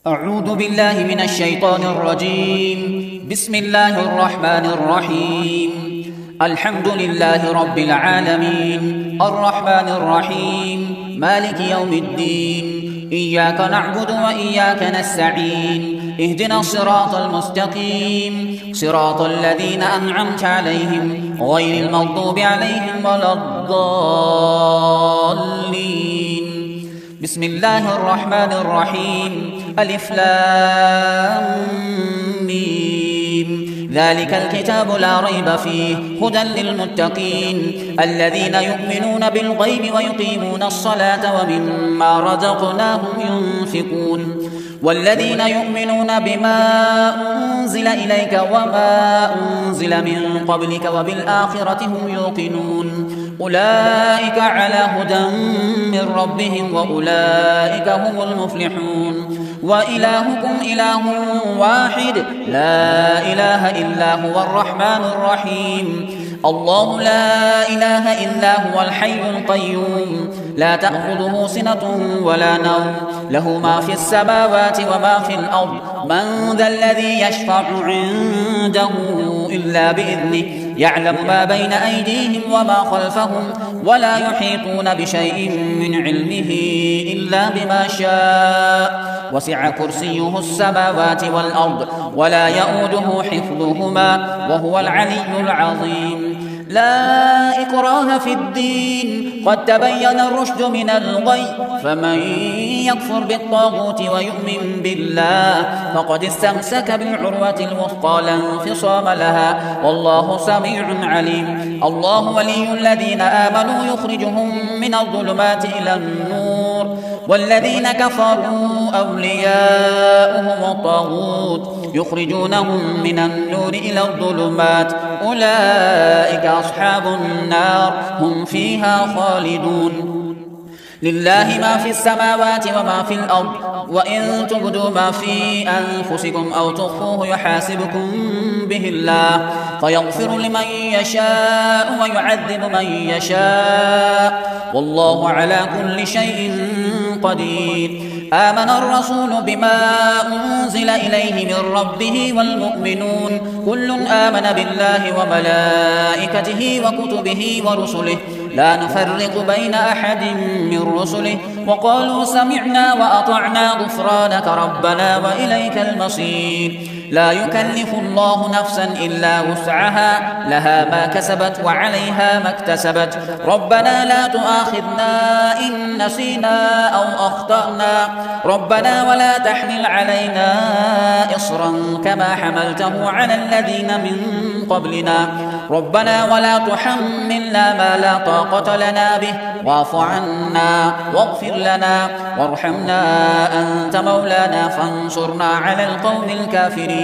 أعوذ بالله من الشيطان الرجيم. بسم الله الرحمن الرحيم. الحمد لله رب العالمين، الرحمن الرحيم، مالك يوم الدين. إياك نعبد وإياك نستعين. اهدنا الصراط المستقيم، صراط الذين أنعمت عليهم غير المغضوب عليهم ولا الضالين. بسم الله الرحمن الرحيم. ألف لام ميم. ذلك الكتاب لا ريب فيه هدى للمتقين الذين يؤمنون بالغيب ويقيمون الصلاة ومما رزقناهم ينفقون والذين يؤمنون بما أنزل إليك وما أنزل من قبلك وبالآخرة هم يوقنون أولئك على هدى من ربهم وأولئك هم المفلحون. وإلهكم إله واحد لا إله إلا هو الرحمن الرحيم. الله لا إله إلا هو الحي القيوم لا تأخذه سنة ولا نوم له ما في السماوات وما في الأرض من ذا الذي يشفع عنده إلا بإذنه يعلم ما بين أيديهم وما خلفهم ولا يحيطون بشيء من علمه إلا بما شاء وسع كرسيه السماوات والأرض ولا يؤوده حفظهما وهو العلي العظيم. لا إكراه في الدين قد تبين الرشد من الغي فمن يكفر بالطاغوت ويؤمن بالله فقد استمسك بالعروة الوثقى لا انفصام لها والله سميع عليم. الله ولي الذين آمنوا يخرجهم من الظلمات إلى النور والذين كفروا أولياؤهم الطاغوت يخرجونهم من النور إلى الظلمات أولئك أصحاب النار هم فيها خالدون. لله ما في السماوات وما في الأرض وإن تبدوا ما في أنفسكم أو تخفوه يحاسبكم به الله فيغفر لمن يشاء ويعذب من يشاء والله على كل شيء قدير. آمن الرسول بما أنزل إليه من ربه والمؤمنون كل آمن بالله وملائكته وكتبه ورسله لا نفرق بين أحد من رسله وقالوا سمعنا وأطعنا غفرانك ربنا وإليك المصير. لا يكلف الله نفسا إلا وسعها لها ما كسبت وعليها ما اكتسبت ربنا لا تؤاخذنا إن نسينا أو أخطأنا ربنا ولا تحمل علينا إصرا كما حملته على الذين من قبلنا ربنا ولا تحملنا ما لا طاقة لنا به واعف عنا واغفر لنا وارحمنا أنت مولانا فانصرنا على القوم الكافرين.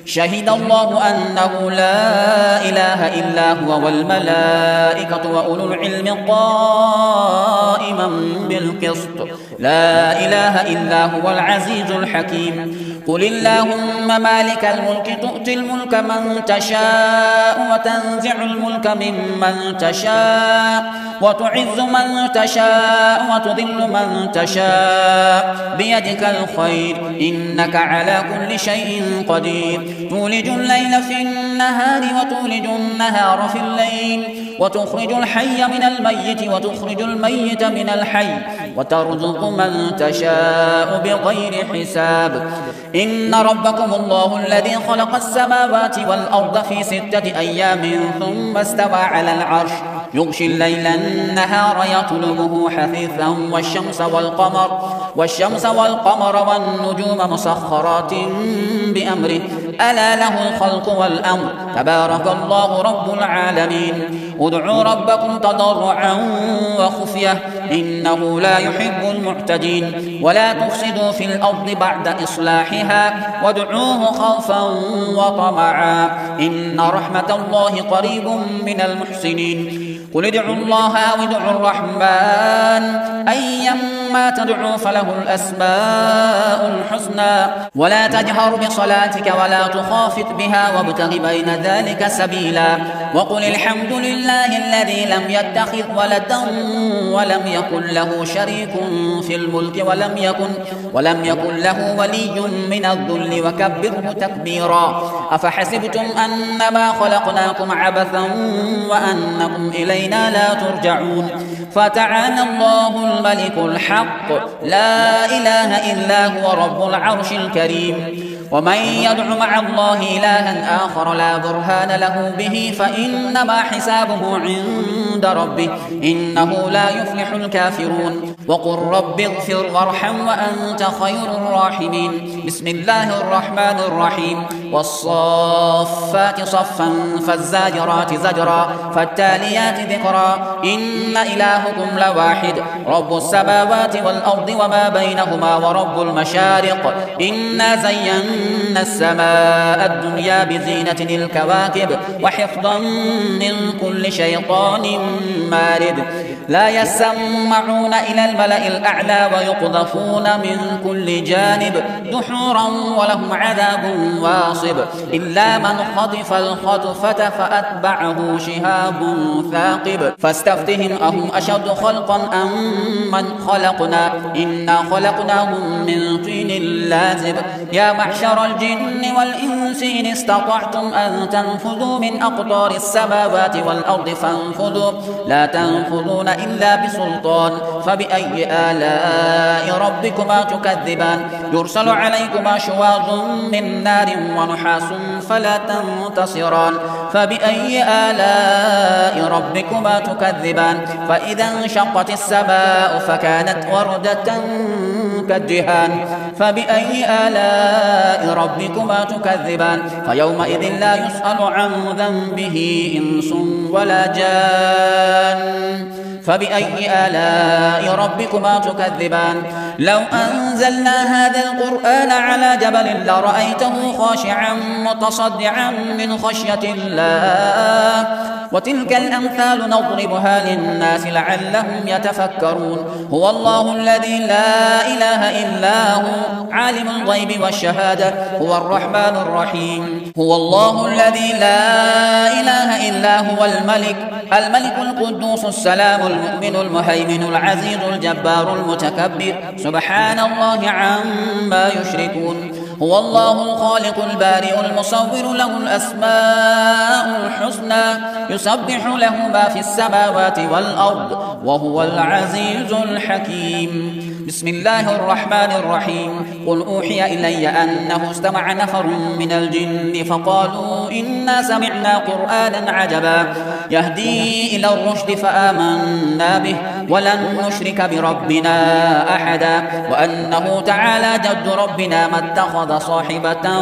شهد الله أنه لا إله إلا هو والملائكة وأولو العلم قائما بالقسط لا إله إلا هو العزيز الحكيم. قل اللهم مالك الملك تؤتي الملك من تشاء وتنزع الملك ممن تشاء وتعز من تشاء وتذل من تشاء بيدك الخير إنك على كل شيء قدير. تولج الليل في النهار وتولج النهار في الليل وتخرج الحي من الميت وتخرج الميت من الحي وترزق من تشاء بغير حساب. إن ربكم الله الذي خلق السماوات والأرض في 6 أيام ثم استوى على العرش يغشي الليل النهار يطلبه حثيثا والشمس والقمر والنجوم مسخرات بأمره ألا له الخلق والأمر تبارك الله رب العالمين. ادعوا ربكم تضرعا وخفية إنه لا يحب المعتدين ولا تفسدوا في الأرض بعد إصلاحها وادعوه خوفا وطمعا إن رحمة الله قريب من المحسنين. قل ادعوا الله أو ادعوا الرحمن أيما تدعوا فله الأسماء الحسنى الحسنى ولا تجهر بصلاتك ولا تخافت بها وابتغ بين ذلك سبيلا وقل الحمد لله الذي لم يتخذ ولدا ولم يكن له شريك في الملك ولم يكن له ولي من الذل وكبره تكبيرا أفحسبتم أنما خلقناكم عبثا وأنكم إلينا لا ترجعون فتعالى الله الملك الحق لا إله إلا هو رب العرش الكريم ومن يدع مع الله إلها آخر لا برهان له به فإنما حسابه عند ربه إنه لا يفلح الكافرون وقل رب اغفر وارحم وأنت خير الراحمين بسم الله الرحمن الرحيم والصافات صفا فالزاجرات زجرا فالتاليات ذكرا إن إلهكم لواحد رب السماوات والأرض وما بينهما ورب المشارق إنا زينا السماء الدنيا بزينة الكواكب وحفظا من كل شيطان مارد لا يسمعون إلى الملأ الأعلى ويقذفون من كل جانب دحورا ولهم عذاب واصب إلا من خطف الخطفة فأتبعه شهاب ثاقب فاستفتهم أهم أشد خلقا أم من خلقنا إنا خلقناهم من طين لازب يا معشر الجن والإنس إن استطعتم أن تنفذوا من أقطار السماوات والأرض فانفذوا لا تنفذون إلا بسلطان فبأي آلاء ربكما تكذبان يرسل عليكما شواظ من نار ونحاس فلا تنتصران فبأي آلاء ربكما تكذبان فإذا انشقت السماء فكانت وردة كالدهان فبأي آلاء ربكما تكذبان فيومئذ لا يسأل عن ذنبه إنس ولا جان فبأي آلاء ربكما تكذبان لو أنزلنا هذا القرآن على جبل لرأيته خاشعا متصدعا من خشية الله وتلك الأمثال نضربها للناس لعلهم يتفكرون هو الله الذي لا إله إلا هو عالم الغيب والشهادة هو الرحمن الرحيم هو الله الذي لا إله إلا هو الملك القدوس السلام المؤمن المهيمن العزيز الجبار المتكبر سبحان الله عما يشركون هو الله الخالق البارئ المصور له الأسماء الحسنى يسبح له ما في السماوات والأرض وهو العزيز الحكيم بسم الله الرحمن الرحيم قل أوحي إلي أنه استمع نفر من الجن فقالوا إنا سمعنا قرآنا عجبا يهدي إلى الرشد فآمنا به ولن نشرك بربنا أحدا وأنه تعالى جد ربنا ما اتخذ صاحبة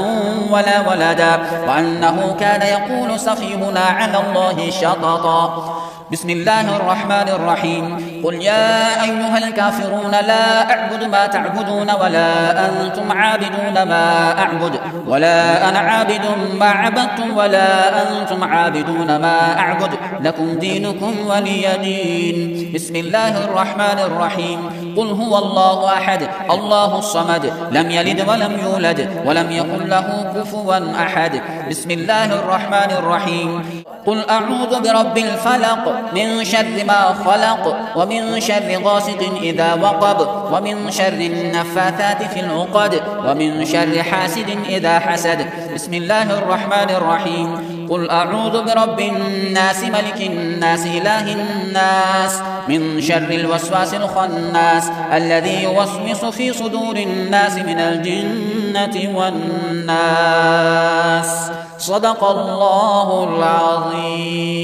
ولا ولدا وأنه كان يقول سفيهنا على الله شططا بسم الله الرحمن الرحيم قل يا أيها الكافرون لا أعبد ما تعبدون ولا أنتم عابدون ما أعبد ولا أنا عابد ما عبدتم ولا أنتم عابدون ما أعبد لكم دينكم ولي دين بسم الله الرحمن الرحيم قل هو الله أحد الله الصمد لم يلد ولم يولد ولم يكن له كفوا أحد بسم الله الرحمن الرحيم قل أعوذ برب الفلق من شر ما خلق ومن شر غاسق إذا وقب ومن شر النفاثات في العقد ومن شر حاسد إذا حسد بسم الله الرحمن الرحيم قل أعوذ برب الناس ملك الناس إله الناس من شر الوسواس الخناس الذي يوسوس في صدور الناس من الجنة والناس صدق الله العظيم.